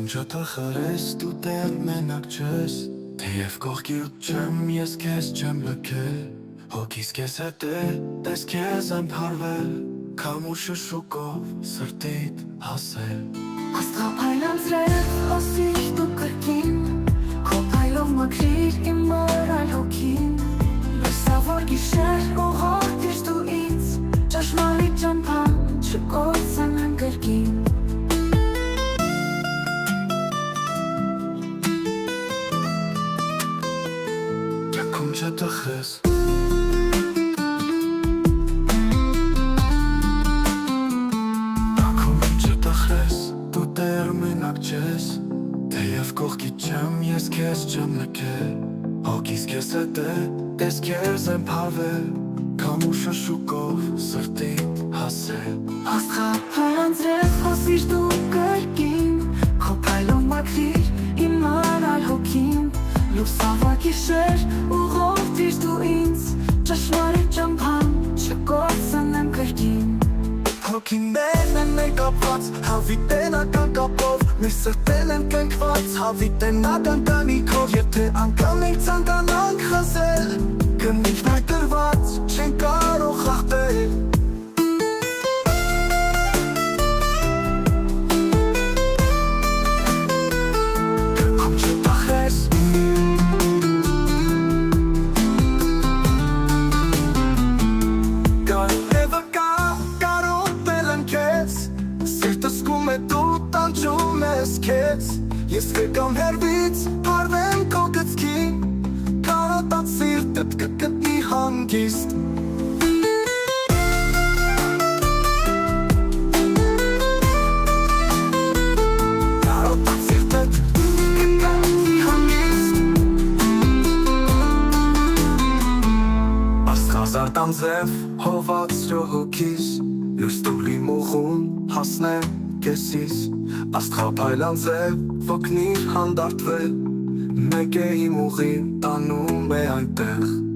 Ջոթը խրես դու դեռ մենակ չես Թեև կողքիդ չեմ ես քեզ չեմ լքել Հոգիս քեզ հետ է տես քեզ եմ փարվել Քամուշը շուկով սրտիդ հասել Աստղափայլ անձրև ասիր դու կրկին Քո փայլով մաքրիր իմ մռայլ հոգին Լուսավոր գիշեր ուղղորդիր դու ինձ Ճշմարիտ ճամփան չկորցնեմ կրկին Ջաքում չտխես Ջաքում չտխես Դու դեռ մենակ չես Թեև կողքիդ չեմ ես քեզ չեմ լքել Հոգիս քեզ հետ է տես քեզ եմ փարվել Քամուշը շուկով սրտիդ հասել Աստղափայլ անձրև ասիր դու կրկին Քո փայլով մաքրիր իմ մռայլ հոգին Լուսավոր գիշեր ուղղորդիր դու ինձ Ճշմարիտ ճամփան չկորցնեմ կրկին Հոգիներն են մեր կապված Հավիտենական կապով Մեր սրտել են կնքված Հավիտենական տանիքով Եթե անգամ ենք ցանկանանք խզել Կնիքն այդ դրված չեն կարող խախտել Ջաքում չտխես Կարևը կարոտել եմ քեզ Սիրտս կում է դու տանջում ես քեզ Ես վեկամ հերվից պարվեմ քո գծքին Կարոտած սիրտդ կգտնի հանգիստ Կարոտած սիրտդ կգտնի հանգիստ Աստղազարդ անձև հոված ջոհոգիս Լույս տուլի մուղուն հասնեմ կեսիս Աստղափայլ անձև ոգնիր հանդարտվել Մեկ է իմ ուղին տանում է այնտեղ